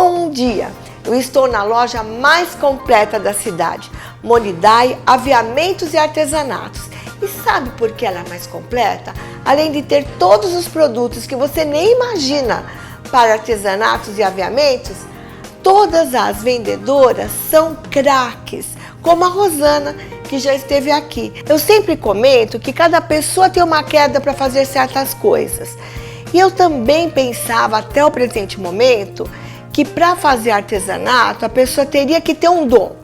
Bom dia! Eu estou na loja mais completa da cidade, Monidai Aviamentos e Artesanatos. E sabe por que ela é mais completa? Além de ter todos os produtos que você nem imagina para artesanatos e aviamentos, todas as vendedoras são craques, como a Rosana, que já esteve aqui. Eu sempre comento que cada pessoa tem uma queda para fazer certas coisas. E eu também pensava até o presente momento que para fazer artesanato a pessoa teria que ter um dom.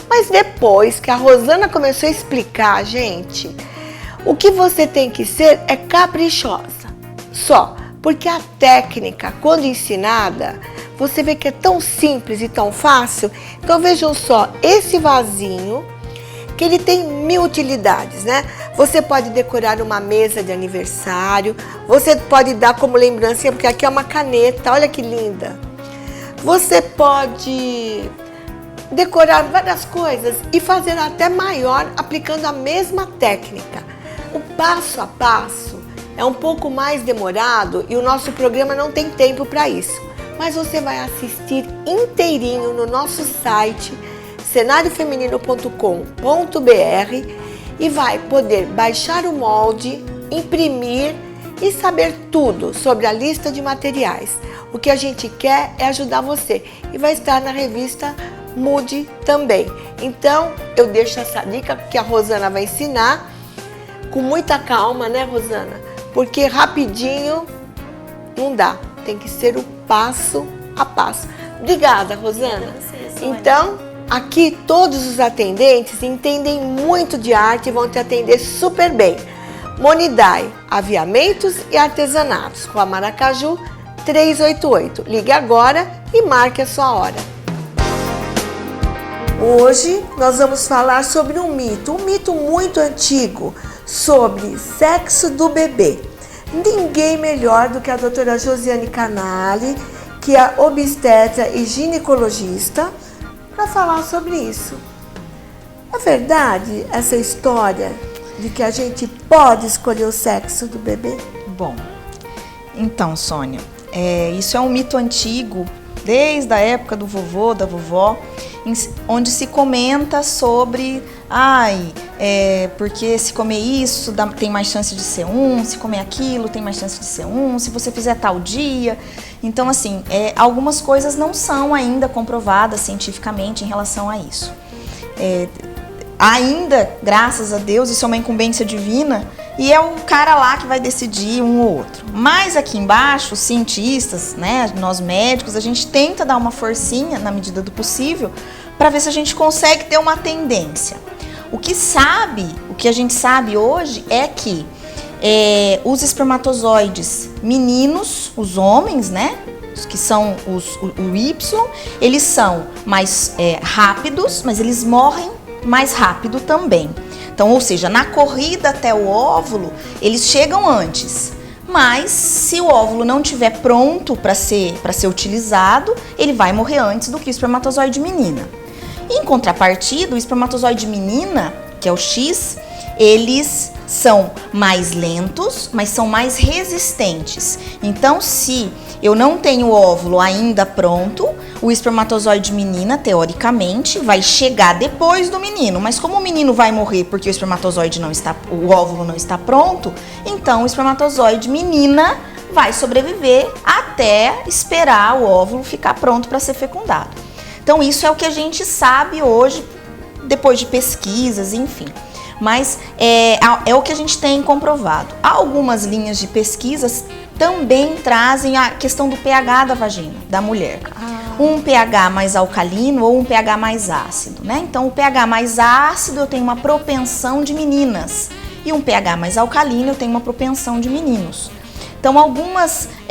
Mas depois que a Rosana começou a explicar, gente, o que você tem que ser é caprichosa. Só porque a técnica, quando ensinada, você vê que é tão simples e tão fácil. Então vejam só, esse vasinho, que ele tem 1000 utilidades, né? Você pode decorar uma mesa de aniversário, você pode dar como lembrancinha, porque aqui é uma caneta, olha que linda. Você pode decorar várias coisas e fazer até maior aplicando a mesma técnica. O passo a passo é um pouco mais demorado e o nosso programa não tem tempo para isso. Mas você vai assistir inteirinho no nosso site cenariofeminino.com.br e vai poder baixar o molde, imprimir e saber tudo sobre a lista de materiais. O que a gente quer é ajudar você e vai estar na revista Mude também. Então eu deixo essa dica que a Rosana vai ensinar com muita calma, né, Rosana? Porque rapidinho não dá, tem que ser o passo a passo. Obrigada, Rosana. Então, aqui todos os atendentes entendem muito de arte e vão te atender super bem. Monidai, Aviamentos e Artesanatos, Rua Maracaju 388. Ligue agora e marque a sua hora. Hoje nós vamos falar sobre um mito muito antigo sobre sexo do bebê. Ninguém melhor do que a doutora Josiane Canali, que é obstetra e ginecologista, para falar sobre isso. É verdade essa história de que a gente pode escolher o sexo do bebê? Bom, então, Sônia, isso é um mito antigo, desde a época do vovô, da vovó, onde se comenta sobre, porque se comer isso tem mais chance de ser se comer aquilo tem mais chance de ser se você fizer tal dia. Então, assim, algumas coisas não são ainda comprovadas cientificamente em relação a isso. Ainda, graças a Deus, isso é uma incumbência divina e é o cara lá que vai decidir um ou outro. Mas aqui embaixo, os cientistas, né, nós médicos, a gente tenta dar uma forcinha na medida do possível para ver se a gente consegue ter uma tendência. O que a gente sabe hoje é que os espermatozoides meninos, os homens, né, que são o Y, eles são mais rápidos, mas eles morrem mais rápido também. Então, ou seja, na corrida até o óvulo, eles chegam antes. Mas se o óvulo não estiver pronto para ser utilizado, ele vai morrer antes do que o espermatozoide menina. Em contrapartida, o espermatozoide menina, que é o X, eles são mais lentos, mas são mais resistentes. Então, se eu não tenho o óvulo ainda pronto, o espermatozoide menina, teoricamente, vai chegar depois do menino. Mas como o menino vai morrer porque o óvulo não está pronto, então o espermatozoide menina vai sobreviver até esperar o óvulo ficar pronto para ser fecundado. Então, isso é o que a gente sabe hoje, depois de pesquisas, enfim. Mas é o que a gente tem comprovado. Algumas linhas de pesquisas também trazem a questão do pH da vagina da mulher. Um pH mais alcalino ou um pH mais ácido, né? Então, o pH mais ácido eu tenho uma propensão de meninas e um pH mais alcalino eu tenho uma propensão de meninos. Então,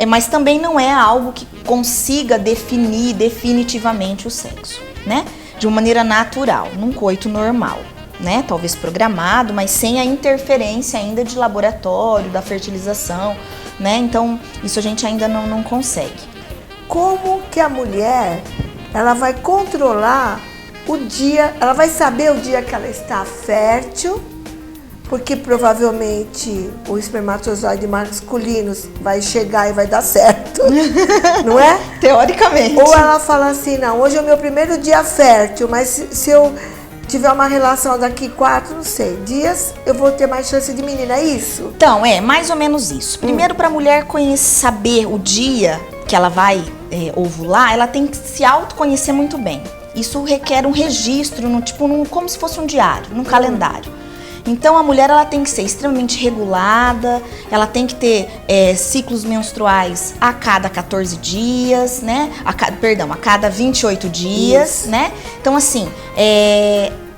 mas também não é algo que consiga definir definitivamente o sexo, né? De uma maneira natural, num coito normal, né? Talvez programado, mas sem a interferência ainda de laboratório, da fertilização, né? Então, isso a gente ainda não consegue. Como que a mulher, ela vai controlar o dia, ela vai saber o dia que ela está fértil, Porque provavelmente o espermatozoide masculino vai chegar e vai dar certo, não é? Teoricamente. Ou ela fala assim, não, hoje é o meu primeiro dia fértil, mas se eu tiver uma relação daqui 4, não sei, dias, eu vou ter mais chance de menina, é isso? Então, é mais ou menos isso. Primeiro, para a mulher saber o dia que ela vai ovular, ela tem que se autoconhecer muito bem. Isso requer um registro, como se fosse um diário, num calendário. Então a mulher ela tem que ser extremamente regulada, ela tem que ter ciclos menstruais a cada 14 dias, né? A cada 28 dias, Isso. né? Então assim,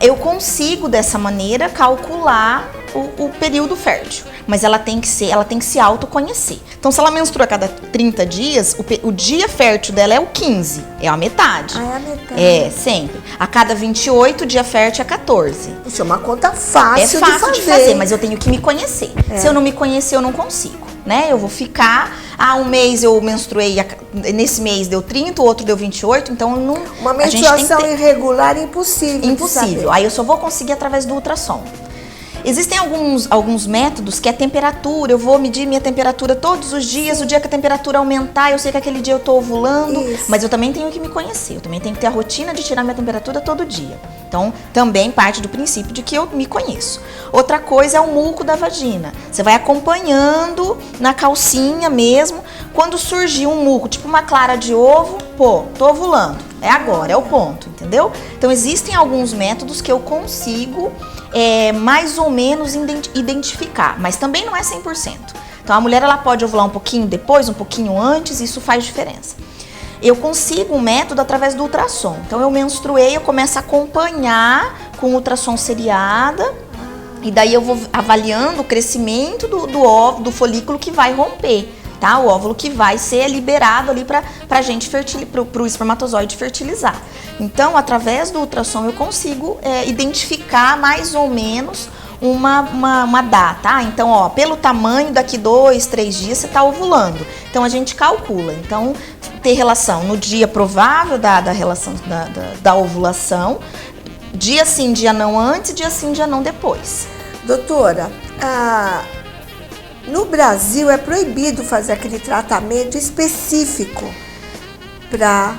eu consigo dessa maneira calcular o período fértil, mas ela tem que se autoconhecer. Então se ela menstrua a cada 30 dias, o dia fértil dela é o 15, é a metade. Ah, é a metade. É, sempre. A cada 28, o dia fértil é 14. Isso é uma conta fácil, É fácil de fazer, mas eu tenho que me conhecer. Se eu não me conhecer, eu não consigo, né? Eu vou ficar, um mês eu menstruei, nesse mês deu 30, o outro deu 28, então não... Uma menstruação irregular é impossível. Impossível. Aí eu só vou conseguir através do ultrassom. Existem alguns métodos que é temperatura, eu vou medir minha temperatura todos os dias, o dia que a temperatura aumentar, eu sei que aquele dia eu tô ovulando, mas eu também tenho que me conhecer, eu também tenho que ter a rotina de tirar minha temperatura todo dia. Então, também parte do princípio de que eu me conheço. Outra coisa é o muco da vagina. Você vai acompanhando na calcinha mesmo, quando surgir um muco, tipo uma clara de ovo, tô ovulando, é agora, é o ponto, entendeu? Então, existem alguns métodos que eu consigo mais ou menos identificar, mas também não é 100%. Então a mulher ela pode ovular um pouquinho depois, um pouquinho antes, isso faz diferença. Eu consigo um método através do ultrassom. Então eu menstruei, eu começo a acompanhar com ultrassom seriada e daí eu vou avaliando o crescimento do óvulo, do folículo que vai romper. Tá? O óvulo que vai ser liberado ali pra gente pro espermatozoide fertilizar. Então, através do ultrassom, eu consigo identificar mais ou menos uma data. Então, pelo tamanho, daqui 2, 3 dias você tá ovulando. Então, a gente calcula. Então, ter relação no dia provável da relação da ovulação, dia sim, dia não antes, dia sim, dia não depois. Doutora, no Brasil é proibido fazer aquele tratamento específico para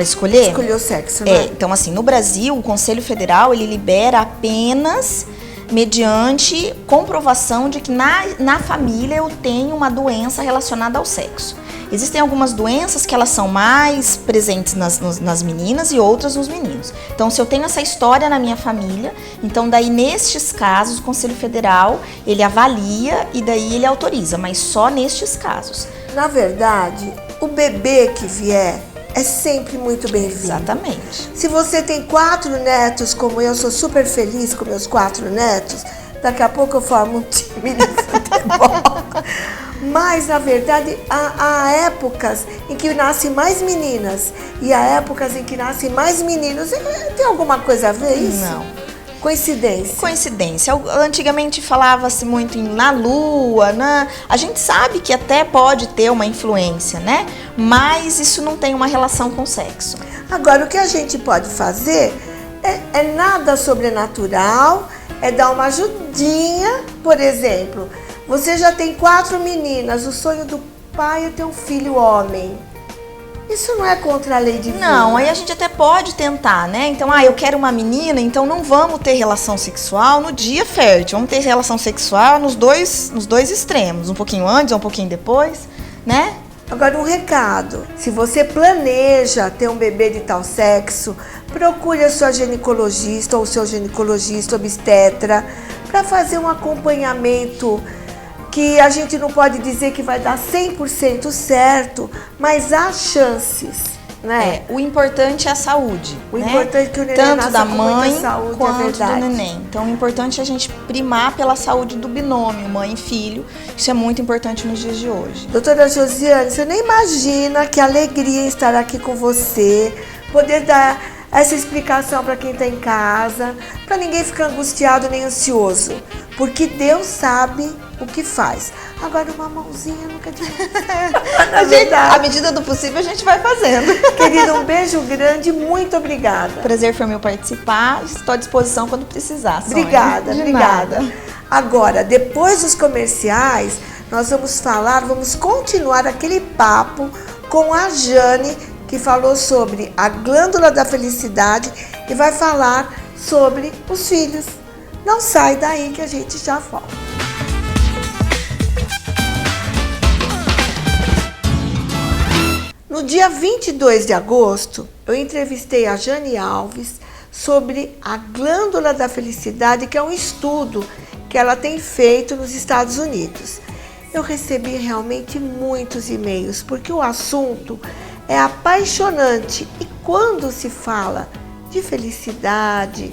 escolher o sexo, né? Então assim, no Brasil, o Conselho Federal, ele libera apenas mediante comprovação de que na família eu tenho uma doença relacionada ao sexo. Existem algumas doenças que elas são mais presentes nas meninas e outras nos meninos. Então, se eu tenho essa história na minha família, então daí nestes casos o Conselho Federal, ele avalia e daí ele autoriza, mas só nestes casos. Na verdade, o bebê que vier é sempre muito bem-vindo. Exatamente. Se você tem 4 netos, como eu, sou super feliz com meus 4 netos, daqui a pouco eu formo um time de futebol. Mas, na verdade, há épocas em que nascem mais meninas e há épocas em que nascem mais meninos. Tem alguma coisa a ver isso? Não. Coincidência. Coincidência. Antigamente falava-se muito na lua, a gente sabe que até pode ter uma influência, né? Mas isso não tem uma relação com o sexo. Agora, o que a gente pode fazer é nada sobrenatural, é dar uma ajudinha. Por exemplo, você já tem 4 meninas, o sonho do pai é ter um filho homem. Isso não é contra a lei divina? Não, aí a gente até pode tentar, né? Então, eu quero uma menina, então não vamos ter relação sexual no dia fértil. Vamos ter relação sexual nos dois extremos, um pouquinho antes, um pouquinho depois, né? Agora, um recado. Se você planeja ter um bebê de tal sexo, procure a sua ginecologista ou seu ginecologista obstetra para fazer um acompanhamento que a gente não pode dizer que vai dar 100% certo, mas há chances, né? O importante é a saúde, O né? importante é que o neném tanto nasça da com mãe muita saúde, quanto é verdade. do neném. Então, o importante é a gente primar pela saúde do binômio, mãe e filho. Isso é muito importante nos dias de hoje. Doutora Josiane, você nem imagina que alegria estar aqui com você, poder dar essa explicação para quem está em casa, para ninguém ficar angustiado nem ansioso, porque Deus sabe o que faz. Agora, uma mãozinha nunca demais. À medida do possível, a gente vai fazendo. Querida, um beijo grande, muito obrigada. Prazer foi meu participar, estou à disposição quando precisar. Sônia. Obrigada, De obrigada. nada. Agora, depois dos comerciais, nós vamos continuar aquele papo com a Jane, que falou sobre a glândula da felicidade e vai falar sobre os filhos. Não sai daí que a gente já volta. No dia 22 de agosto, eu entrevistei a Jane Alves sobre a glândula da felicidade, que é um estudo que ela tem feito nos Estados Unidos. Eu recebi realmente muitos e-mails, porque o assunto é apaixonante. E quando se fala de felicidade,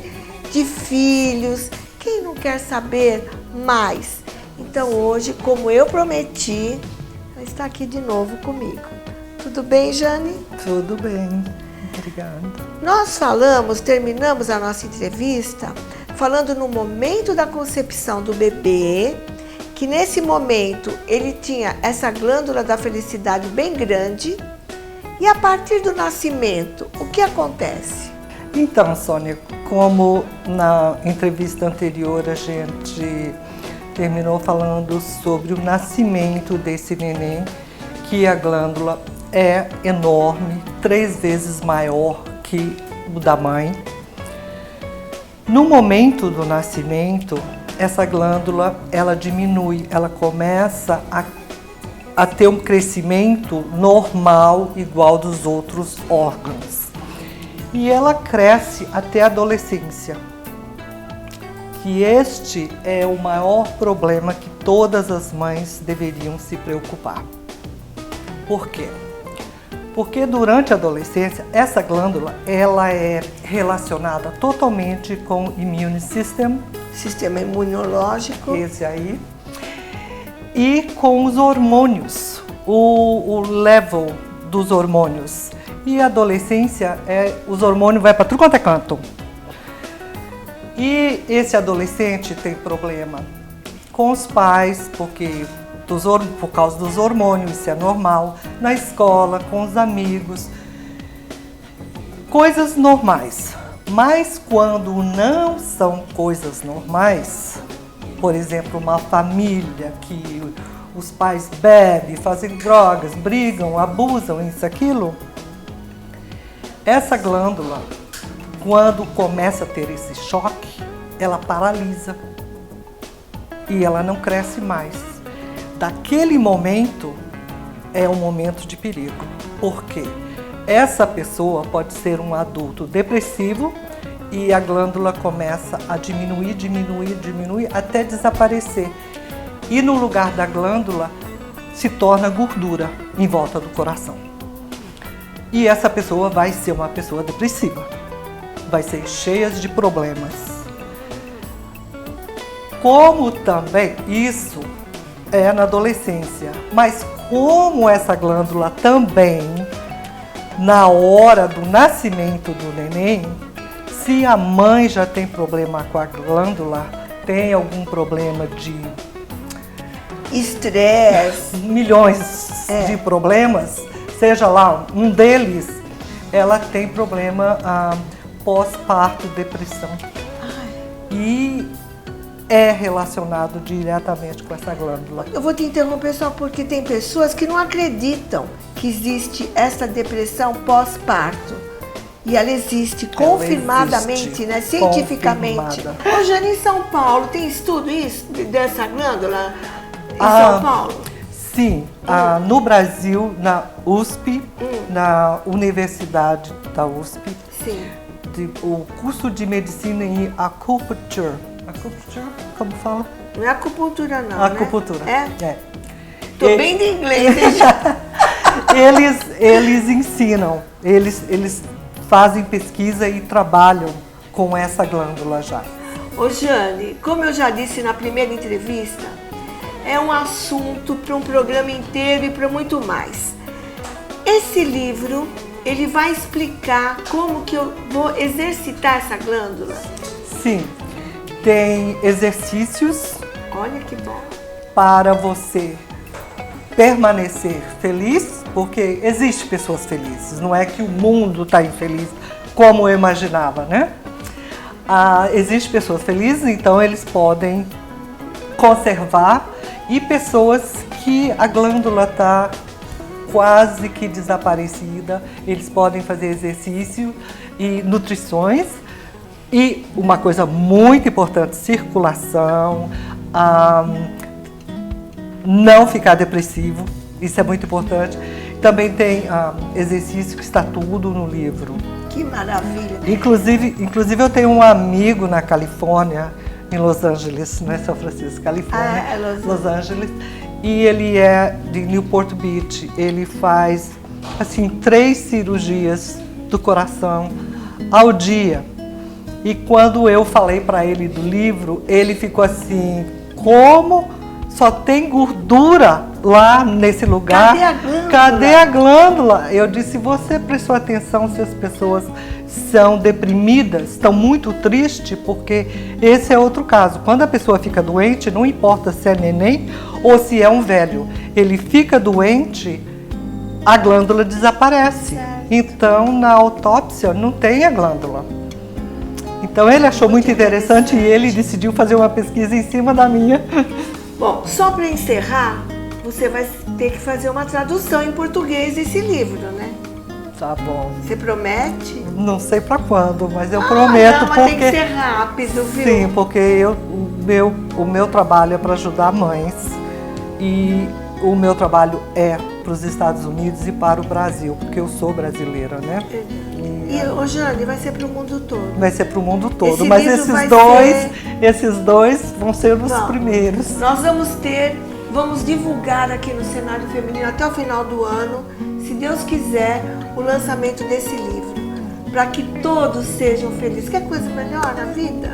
de filhos, quem não quer saber mais? Então hoje, como eu prometi, ela está aqui de novo comigo. Tudo bem, Jane? Tudo bem, obrigada. Nós terminamos a nossa entrevista falando no momento da concepção do bebê, que nesse momento ele tinha essa glândula da felicidade bem grande, e a partir do nascimento, o que acontece? Então, Sônia, como na entrevista anterior a gente terminou falando sobre o nascimento desse neném, que a glândula é enorme, 3 vezes maior que o da mãe. No momento do nascimento, essa glândula ela diminui, ela começa a ter um crescimento normal, igual dos outros órgãos. E ela cresce até a adolescência. Que este é o maior problema que todas as mães deveriam se preocupar. Por quê? Porque durante a adolescência, essa glândula ela é relacionada totalmente com o immune system, Sistema imunológico. esse aí, e com os hormônios, o level dos hormônios. E a adolescência, os hormônios vão para tudo quanto é canto. E esse adolescente tem problema com os pais, porque por causa dos hormônios, isso é normal, na escola, com os amigos, coisas normais. Mas quando não são coisas normais, por exemplo, uma família que os pais bebem, fazem drogas, brigam, abusam, isso, aquilo, essa glândula, quando começa a ter esse choque, ela paralisa e ela não cresce mais. Daquele momento é um momento de perigo. Por quê? Essa pessoa pode ser um adulto depressivo e a glândula começa a diminuir até desaparecer. E no lugar da glândula se torna gordura em volta do coração. E essa pessoa vai ser uma pessoa depressiva, vai ser cheia de problemas. Como também isso é na adolescência, mas como essa glândula também, na hora do nascimento do neném, se a mãe já tem problema com a glândula, tem algum problema de estresse, milhões de problemas, seja lá um deles, ela tem problema pós-parto, depressão. E é relacionado diretamente com essa glândula. Eu vou te interromper só porque tem pessoas que não acreditam que existe essa depressão pós-parto. E ela existe confirmadamente, né? Cientificamente. Ô, Jane, em São Paulo, tem estudo isso, dessa glândula em São Paulo? Sim, no Brasil, na USP, na Universidade da USP, sim. O curso de medicina em acupuncture. Acupuncture? Como fala? Não é acupuntura, não. Acupuntura. Né? É. Tô bem de inglês, hein? Eles ensinam, eles fazem pesquisa e trabalham com essa glândula já. Ô Jane, como eu já disse na primeira entrevista, é um assunto para um programa inteiro e para muito mais. Esse livro, ele vai explicar como que eu vou exercitar essa glândula? Sim, tem exercícios. Olha que bom. Para você permanecer feliz, porque existem pessoas felizes, não é que o mundo está infeliz como eu imaginava, né? Existem pessoas felizes, então eles podem conservar, e pessoas que a glândula está quase que desaparecida, eles podem fazer exercício e nutrições. E uma coisa muito importante, circulação, não ficar depressivo, isso é muito importante. Também tem exercício, que está tudo no livro. Que maravilha! Inclusive eu tenho um amigo na Califórnia, em Los Angeles, não é São Francisco, Califórnia, Los Angeles, e ele é de Newport Beach. Ele faz assim 3 cirurgias do coração ao dia. E quando eu falei para ele do livro, ele ficou assim: como só tem gordura lá nesse lugar? Cadê a glândula? Cadê a glândula? Eu disse: você prestou atenção se as pessoas são deprimidas, estão muito tristes? Porque esse é outro caso. Quando a pessoa fica doente, não importa se é neném ou se é um velho, ele fica doente, a glândula desaparece. Então, na autópsia, não tem a glândula. Então, ele achou muito interessante e ele decidiu fazer uma pesquisa em cima da minha. Bom, só para encerrar, você vai ter que fazer uma tradução em português desse livro, né? Tá bom. Você promete? Não sei para quando, mas eu prometo. Não, mas porque tem que ser rápido, viu? Sim, porque o meu trabalho é para ajudar mães e o meu trabalho é para os Estados Unidos e para o Brasil, porque eu sou brasileira, né? E ô Jane, vai ser para o mundo todo. Vai ser para o mundo todo, Esse mas livro esses dois vão ser os primeiros. Nós vamos divulgar aqui no Cenário Feminino até o final do ano, se Deus quiser, o lançamento desse livro, para que todos sejam felizes. Que coisa melhor na vida,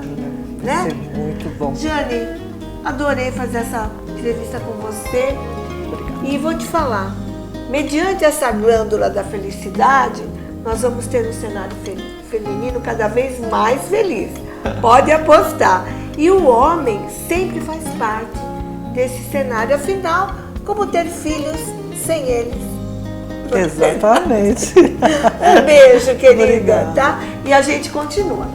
né? Vai ser muito bom. Jane, adorei fazer essa entrevista com você. Obrigada. E vou te falar, mediante essa glândula da felicidade, nós vamos ter um cenário feminino cada vez mais feliz. Pode apostar. E o homem sempre faz parte desse cenário. Afinal, como ter filhos sem eles? Exatamente. Um beijo, querida. Obrigada. Tá? E a gente continua.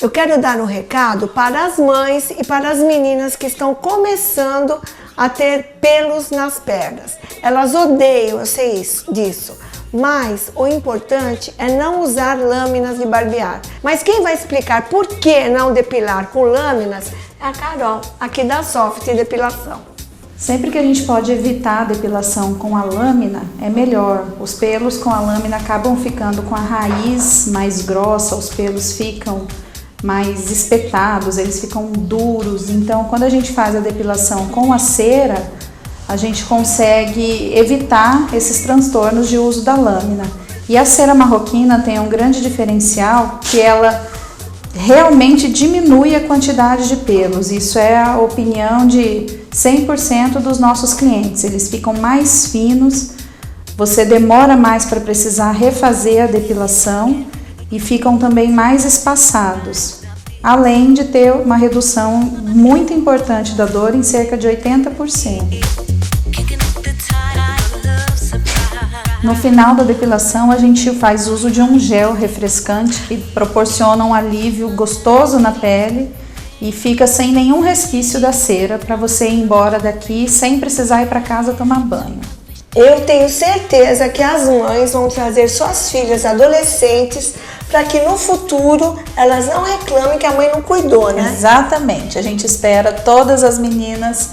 Eu quero dar um recado para as mães e para as meninas que estão começando a ter pelos nas pernas. Elas odeiam, eu sei disso. Mas o importante é não usar lâminas de barbear. Mas quem vai explicar por que não depilar com lâminas é a Carol, aqui da Soft Depilação. Sempre que a gente pode evitar a depilação com a lâmina, é melhor. Os pelos com a lâmina acabam ficando com a raiz mais grossa, os pelos ficam mais espetados, eles ficam duros. Então, quando a gente faz a depilação com a cera, a gente consegue evitar esses transtornos de uso da lâmina. E a cera marroquina tem um grande diferencial, que ela realmente diminui a quantidade de pelos. Isso é a opinião de 100% dos nossos clientes. Eles ficam mais finos, você demora mais para precisar refazer a depilação e ficam também mais espaçados. Além de ter uma redução muito importante da dor em cerca de 80%. No final da depilação, a gente faz uso de um gel refrescante que proporciona um alívio gostoso na pele e fica sem nenhum resquício da cera para você ir embora daqui sem precisar ir para casa tomar banho. Eu tenho certeza que as mães vão trazer suas filhas adolescentes para que no futuro elas não reclamem que a mãe não cuidou, né? Exatamente. A gente espera todas as meninas,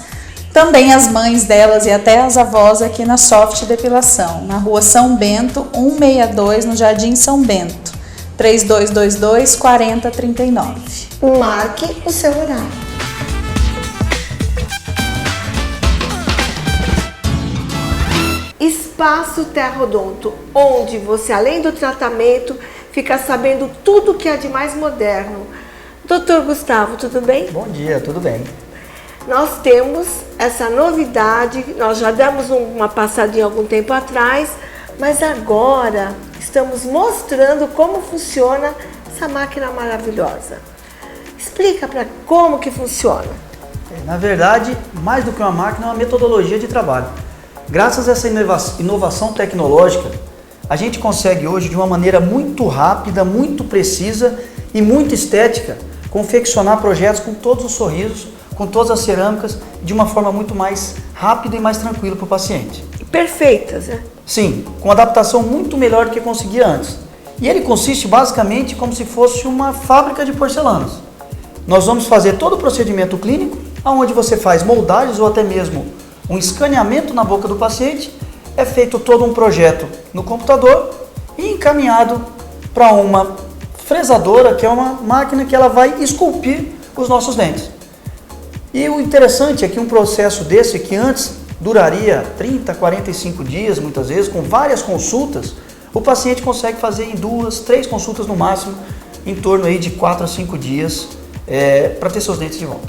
também as mães delas e até as avós aqui na Soft Depilação, na Rua São Bento, 162, no Jardim São Bento, 3222-4039. Marque o seu horário. Espaço Terrodonto, onde você, além do tratamento, fica sabendo tudo que é de mais moderno. Doutor Gustavo, tudo bem? Bom dia, tudo bem. Nós temos essa novidade, nós já demos uma passadinha algum tempo atrás, mas agora estamos mostrando como funciona essa máquina maravilhosa. Explica para como que funciona. Na verdade, mais do que uma máquina, é uma metodologia de trabalho. Graças a essa inovação tecnológica, a gente consegue hoje, de uma maneira muito rápida, muito precisa e muito estética, confeccionar projetos com todos os sorrisos, com todas as cerâmicas, de uma forma muito mais rápida e mais tranquila para o paciente. Perfeitas, né? Sim, com adaptação muito melhor do que conseguia antes. E ele consiste basicamente como se fosse uma fábrica de porcelanas. Nós vamos fazer todo o procedimento clínico, onde você faz moldagens ou até mesmo um escaneamento na boca do paciente, é feito todo um projeto no computador e encaminhado para uma fresadora, que é uma máquina que ela vai esculpir os nossos dentes. E o interessante é que um processo desse, que antes duraria 30, 45 dias, muitas vezes, com várias consultas, o paciente consegue fazer em 2, 3 consultas no máximo, em torno aí de 4 a 5 dias, para ter seus dentes de volta.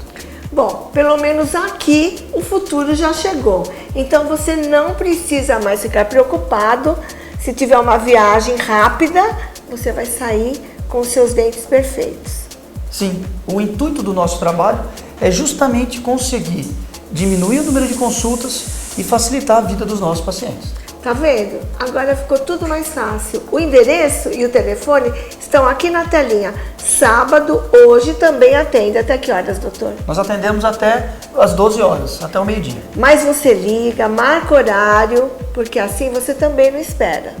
Bom, pelo menos aqui o futuro já chegou. Então você não precisa mais ficar preocupado. Se tiver uma viagem rápida, você vai sair com seus dentes perfeitos. Sim, o intuito do nosso trabalho é justamente conseguir diminuir o número de consultas e facilitar a vida dos nossos pacientes. Tá vendo? Agora ficou tudo mais fácil. O endereço e o telefone estão aqui na telinha. Sábado, hoje também atende. Até que horas, doutor? Nós atendemos até as 12 horas, até o meio-dia. Mas você liga, marca horário, porque assim você também não espera.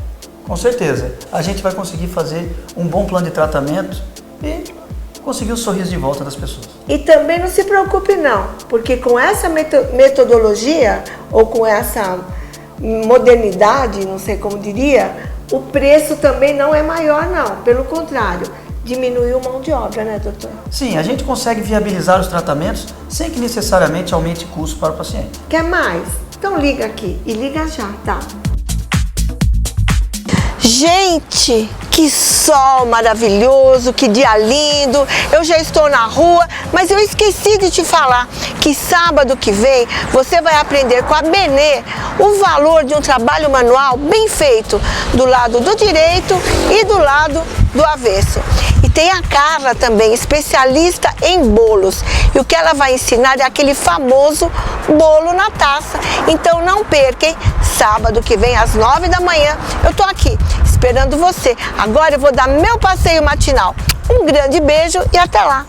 Com certeza. A gente vai conseguir fazer um bom plano de tratamento e conseguir o sorriso de volta das pessoas. E também não se preocupe não, porque com essa metodologia, ou com essa modernidade, não sei como diria, o preço também não é maior não, pelo contrário, diminuiu mão de obra, né, doutor? Sim, a gente consegue viabilizar os tratamentos sem que necessariamente aumente custo para o paciente. Quer mais? Então liga aqui e liga já, tá? Gente, que sol maravilhoso, que dia lindo. Eu já estou na rua, mas eu esqueci de te falar que sábado que vem você vai aprender com a Benê o valor de um trabalho manual bem feito do lado do direito e do lado do avesso. E tem a Carla também, especialista em bolos. E o que ela vai ensinar é aquele famoso bolo na taça. Então não perca, hein? Sábado que vem às 9 da manhã eu tô aqui esperando você. Agora eu vou dar meu passeio matinal. Um grande beijo e até lá!